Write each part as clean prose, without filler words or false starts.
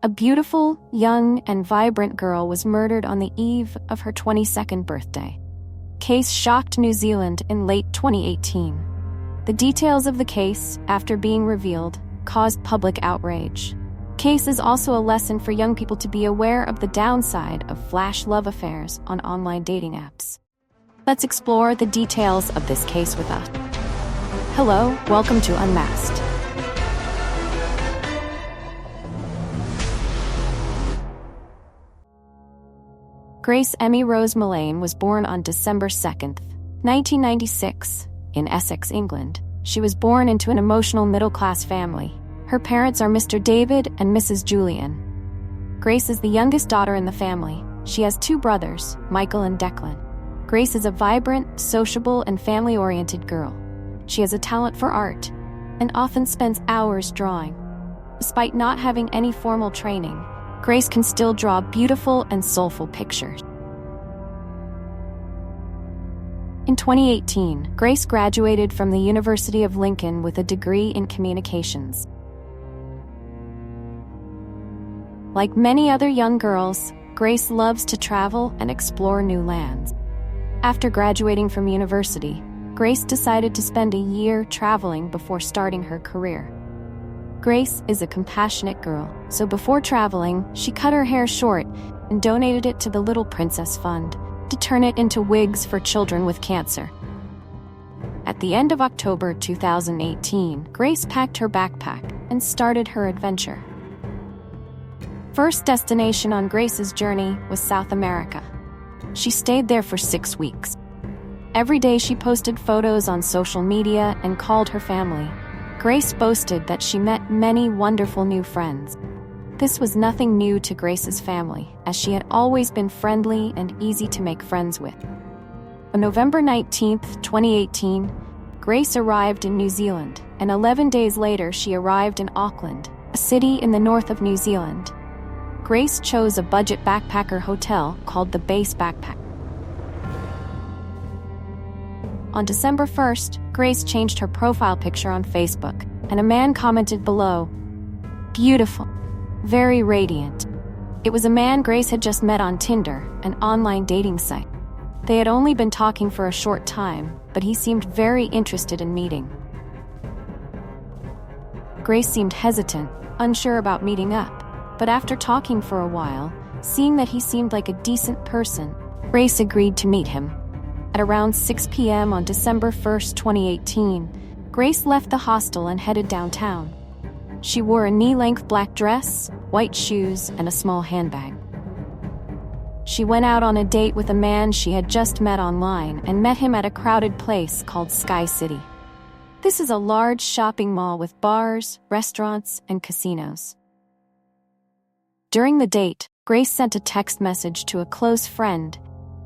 A beautiful, young, and vibrant girl was murdered on the eve of her 22nd birthday. Case shocked New Zealand in late 2018. The details of the case, after being revealed, caused public outrage. Case is also a lesson for young people to be aware of the downside of flash love affairs on online dating apps. Let's explore the details of this case with us. Hello, welcome to Unmasked. Grace Emmy Rose Millane was born on December 2nd, 1996, in Essex, England. She was born into an emotional middle-class family. Her parents are Mr. David and Mrs. Julian. Grace is the youngest daughter in the family. She has two brothers, Michael and Declan. Grace is a vibrant, sociable, and family-oriented girl. She has a talent for art and often spends hours drawing. Despite not having any formal training, Grace can still draw beautiful and soulful pictures. In 2018, Grace graduated from the University of Lincoln with a degree in communications. Like many other young girls, Grace loves to travel and explore new lands. After graduating from university, Grace decided to spend a year traveling before starting her career. Grace is a compassionate girl, so before traveling, she cut her hair short and donated it to the Little Princess Fund to turn it into wigs for children with cancer. At the end of October 2018, Grace packed her backpack and started her adventure. First destination on Grace's journey was South America. She stayed there for 6 weeks. Every day she posted photos on social media and called her family. Grace boasted that she met many wonderful new friends. This was nothing new to Grace's family, as she had always been friendly and easy to make friends with. On November 19, 2018, Grace arrived in New Zealand, and 11 days later she arrived in Auckland, a city in the north of New Zealand. Grace chose a budget backpacker hotel called the Base Backpack. On December 1st, Grace changed her profile picture on Facebook, and a man commented below, "Beautiful. Very radiant." It was a man Grace had just met on Tinder, an online dating site. They had only been talking for a short time, but he seemed very interested in meeting. Grace seemed hesitant, unsure about meeting up, but after talking for a while, seeing that he seemed like a decent person, Grace agreed to meet him. At around 6 p.m. on December 1st, 2018, Grace left the hostel and headed downtown. She wore a knee-length black dress, white shoes, and a small handbag. She went out on a date with a man she had just met online and met him at a crowded place called Sky City. This is a large shopping mall with bars, restaurants, and casinos. During the date, Grace sent a text message to a close friend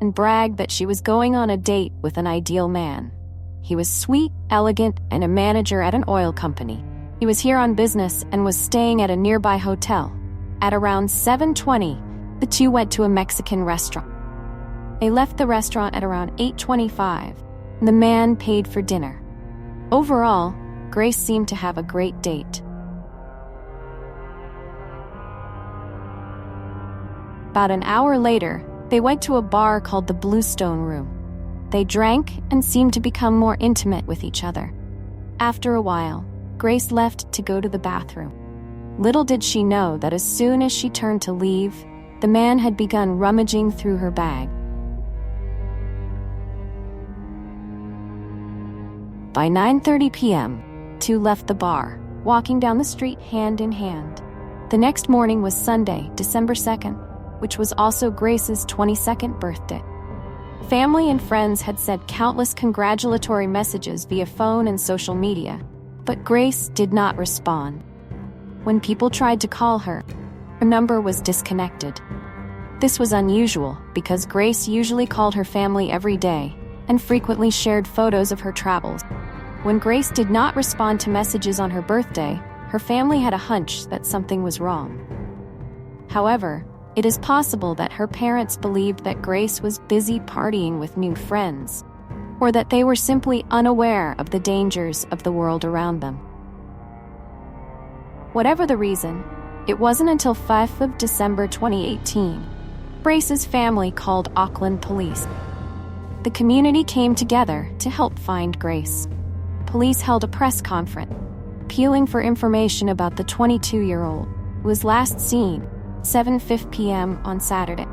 and bragged that she was going on a date with an ideal man. He was sweet, elegant, and a manager at an oil company. He was here on business and was staying at a nearby hotel. At around 7:20, the two went to a Mexican restaurant. They left the restaurant at around 8:25. The man paid for dinner. Overall, Grace seemed to have a great date. About an hour later, they went to a bar called the Bluestone Room. They drank and seemed to become more intimate with each other. After a while, Grace left to go to the bathroom. Little did she know that as soon as she turned to leave, the man had begun rummaging through her bag. By 9:30 p.m., two left the bar, walking down the street hand in hand. The next morning was Sunday, December 2nd, which was also Grace's 22nd birthday. Family and friends had sent countless congratulatory messages via phone and social media, but Grace did not respond. When people tried to call her, her number was disconnected. This was unusual because Grace usually called her family every day and frequently shared photos of her travels. When Grace did not respond to messages on her birthday, her family had a hunch that something was wrong. However, it is possible that her parents believed that Grace was busy partying with new friends, or that they were simply unaware of the dangers of the world around them. Whatever the reason, It wasn't until 5th of December 2018, Grace's family called Auckland police. The community came together to help find Grace. Police held a press conference, appealing for information about the 22-year-old who was last seen 7:50 p.m. on Saturday.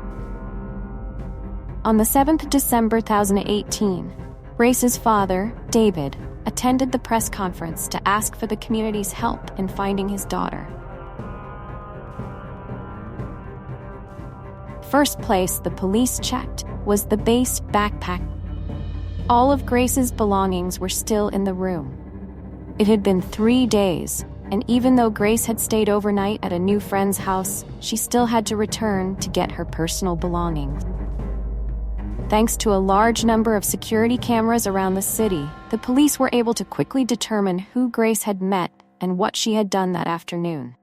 On the 7th of December 2018, Grace's father, David, attended the press conference to ask for the community's help in finding his daughter. First place the police checked was the base backpack. All of Grace's belongings were still in the room. It had been 3 days, and even though Grace had stayed overnight at a new friend's house, she still had to return to get her personal belongings. Thanks to a large number of security cameras around the city, the police were able to quickly determine who Grace had met and what she had done that afternoon.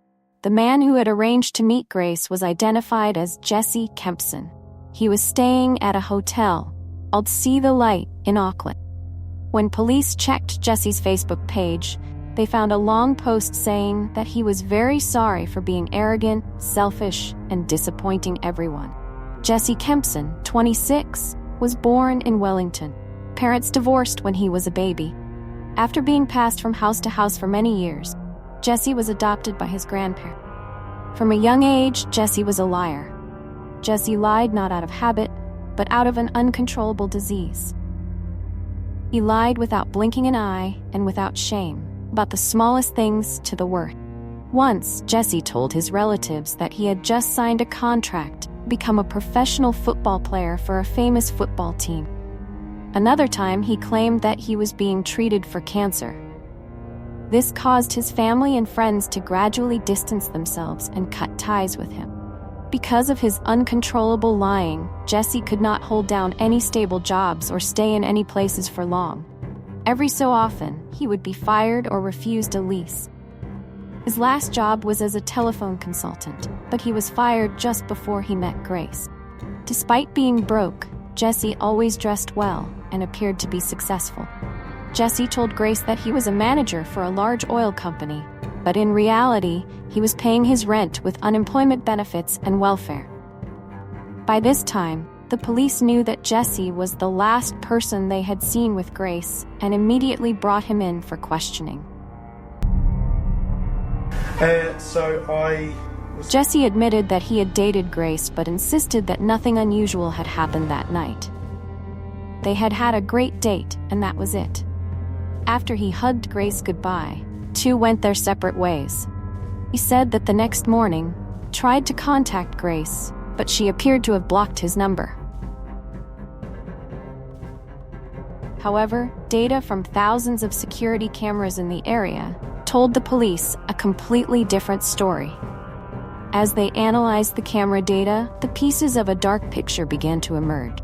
The man who had arranged to meet Grace was identified as Jesse Kempson. He was staying at a hotel called See the Light in Auckland. When police checked Jesse's Facebook page, they found a long post saying that he was very sorry for being arrogant, selfish, and disappointing everyone. Jesse Kempson, 26, was born in Wellington. Parents divorced when he was a baby. After being passed from house to house for many years, Jesse was adopted by his grandparents. From a young age, Jesse was a liar. Jesse lied not out of habit, but out of an uncontrollable disease. He lied without blinking an eye and without shame, about the smallest things to the worst. Once, Jesse told his relatives that he had just signed a contract to become a professional football player for a famous football team. Another time, he claimed that he was being treated for cancer. This caused his family and friends to gradually distance themselves and cut ties with him. Because of his uncontrollable lying, Jesse could not hold down any stable jobs or stay in any places for long. Every so often, he would be fired or refused a lease. His last job was as a telephone consultant, but he was fired just before he met Grace. Despite being broke, Jesse always dressed well and appeared to be successful. Jesse told Grace that he was a manager for a large oil company, but in reality, he was paying his rent with unemployment benefits and welfare. By this time, the police knew that Jesse was the last person they had seen with Grace and immediately brought him in for questioning. Jesse admitted that he had dated Grace but insisted that nothing unusual had happened that night. They had had a great date, and that was it. After he hugged Grace goodbye, two went their separate ways. He said that the next morning, tried to contact Grace, but she appeared to have blocked his number. However, data from thousands of security cameras in the area told the police a completely different story. As they analyzed the camera data, the pieces of a dark picture began to emerge.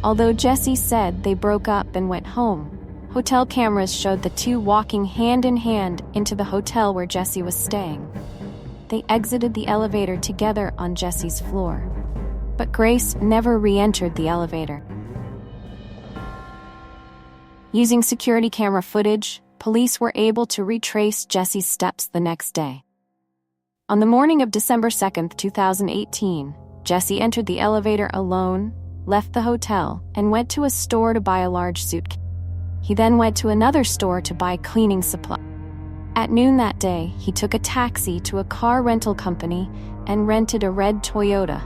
Although Jesse said they broke up and went home, hotel cameras showed the two walking hand in hand into the hotel where Jesse was staying. They exited the elevator together on Jesse's floor, but Grace never re-entered the elevator. Using security camera footage, police were able to retrace Jesse's steps the next day. On the morning of December 2nd, 2018, Jesse entered the elevator alone, left the hotel, and went to a store to buy a large suitcase. He then went to another store to buy cleaning supplies. At noon that day, he took a taxi to a car rental company and rented a red Toyota.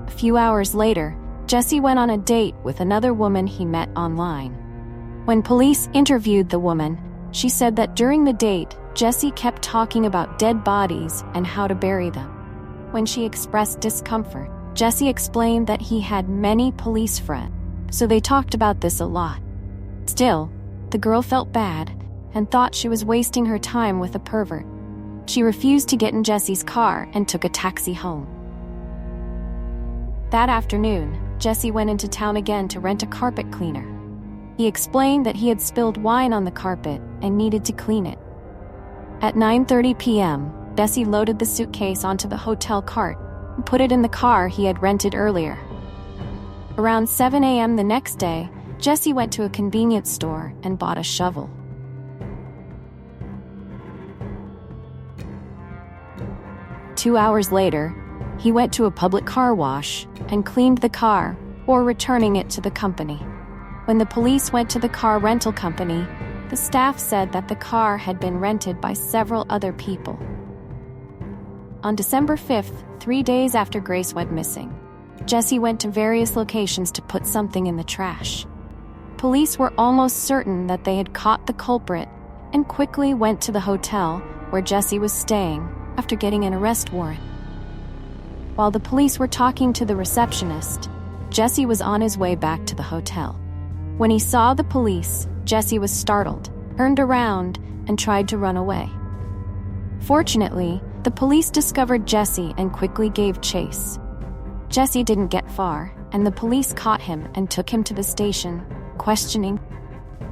A few hours later, Jesse went on a date with another woman he met online. When police interviewed the woman, she said that during the date, Jesse kept talking about dead bodies and how to bury them. When she expressed discomfort, Jesse explained that he had many police friends, so they talked about this a lot. Still, the girl felt bad and thought she was wasting her time with a pervert. She refused to get in Jesse's car and took a taxi home. That afternoon, Jesse went into town again to rent a carpet cleaner. He explained that he had spilled wine on the carpet and needed to clean it. At 9:30 p.m., Jesse loaded the suitcase onto the hotel cart and put it in the car he had rented earlier. Around 7 a.m. the next day, Jesse went to a convenience store and bought a shovel. 2 hours later, he went to a public car wash and cleaned the car before returning it to the company. When the police went to the car rental company, the staff said that the car had been rented by several other people. On December 5th, 3 days after Grace went missing, Jesse went to various locations to put something in the trash. Police were almost certain that they had caught the culprit and quickly went to the hotel where Jesse was staying after getting an arrest warrant. While the police were talking to the receptionist, Jesse was on his way back to the hotel. When he saw the police, Jesse was startled, turned around, and tried to run away. Fortunately, the police discovered Jesse and quickly gave chase. Jesse didn't get far, and the police caught him and took him to the station, questioning.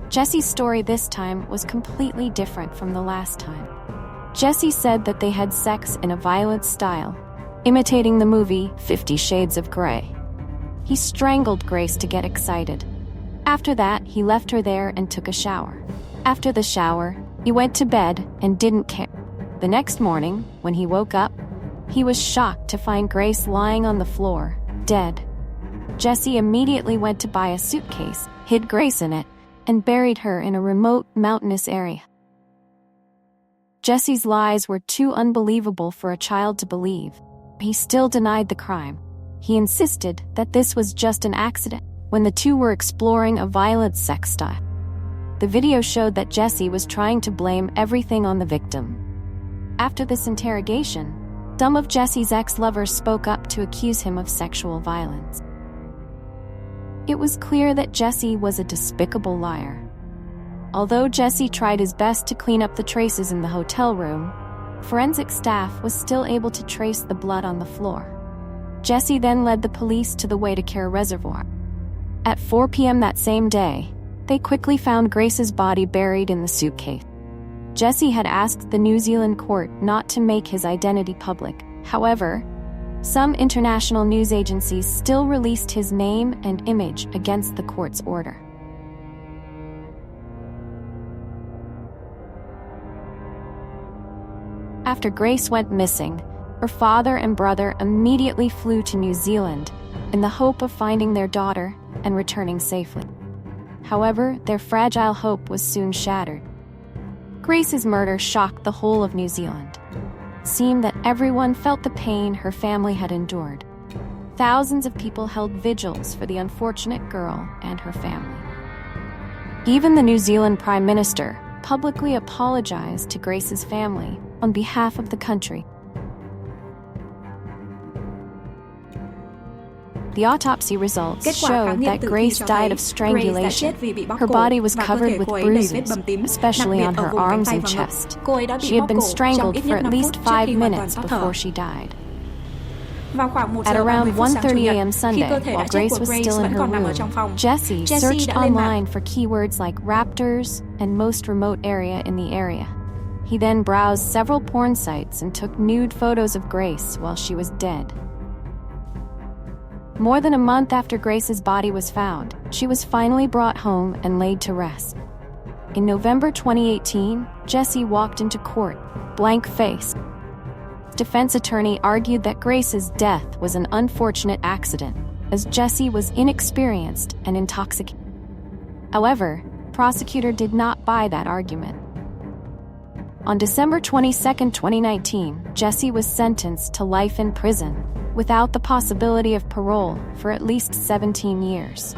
Jesse's story this time was completely different from the last time. Jesse said that they had sex in a violent style, imitating the movie 50 Shades of Grey. He strangled Grace to get excited. After that, he left her there and took a shower. After the shower, he went to bed and didn't care. The next morning, when he woke up, he was shocked to find Grace lying on the floor, dead. Jesse immediately went to buy a suitcase, hid Grace in it, and buried her in a remote mountainous area. Jesse's lies were too unbelievable for a child to believe. He still denied the crime. He insisted that this was just an accident when the two were exploring a violent sex style. The video showed that Jesse was trying to blame everything on the victim. After this interrogation, some of Jesse's ex-lovers spoke up to accuse him of sexual violence. It was clear that Jesse was a despicable liar. Although Jesse tried his best to clean up the traces in the hotel room, forensic staff was still able to trace the blood on the floor. Jesse then led the police to the Waitakere Reservoir. At 4 p.m. that same day, they quickly found Grace's body buried in the suitcase. Jesse had asked the New Zealand court not to make his identity public. However, some international news agencies still released his name and image against the court's order. After Grace went missing, her father and brother immediately flew to New Zealand in the hope of finding their daughter and returning safely. However, their fragile hope was soon shattered. Grace's murder shocked the whole of New Zealand. It seemed that everyone felt the pain her family had endured. Thousands of people held vigils for the unfortunate girl and her family. Even the New Zealand Prime Minister publicly apologized to Grace's family on behalf of the country. The autopsy results showed that Grace died of strangulation. Her body was covered with bruises, especially on her arms and chest. She had been strangled for at least 5 minutes before she died. At around 1:30 a.m. Sunday, while Grace was still in her room, Jesse searched online for keywords like raptors and most remote area in the area. He then browsed several porn sites and took nude photos of Grace while she was dead. More than a month after Grace's body was found, she was finally brought home and laid to rest. In November 2018, Jesse walked into court, blank-faced. Defense attorney argued that Grace's death was an unfortunate accident, as Jesse was inexperienced and intoxicated. However, the prosecutor did not buy that argument. On December 22, 2019, Jesse was sentenced to life in prison, without the possibility of parole for at least 17 years.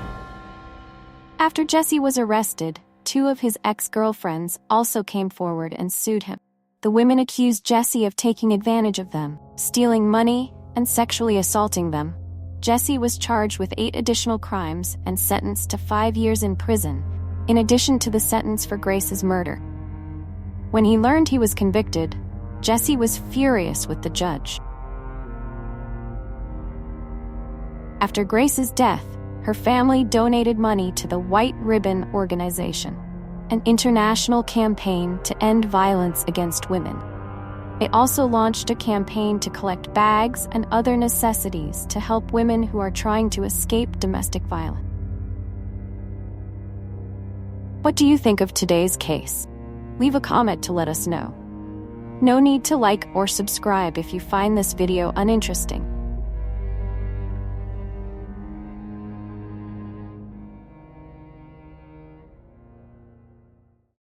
After Jesse was arrested, 2 of his ex-girlfriends also came forward and sued him. The women accused Jesse of taking advantage of them, stealing money, and sexually assaulting them. Jesse was charged with 8 additional crimes and sentenced to 5 years in prison, in addition to the sentence for Grace's murder. When he learned he was convicted, Jesse was furious with the judge. After Grace's death, her family donated money to the White Ribbon Organization, an international campaign to end violence against women. They also launched a campaign to collect bags and other necessities to help women who are trying to escape domestic violence. What do you think of today's case? Leave a comment to let us know. No need to like or subscribe if you find this video uninteresting.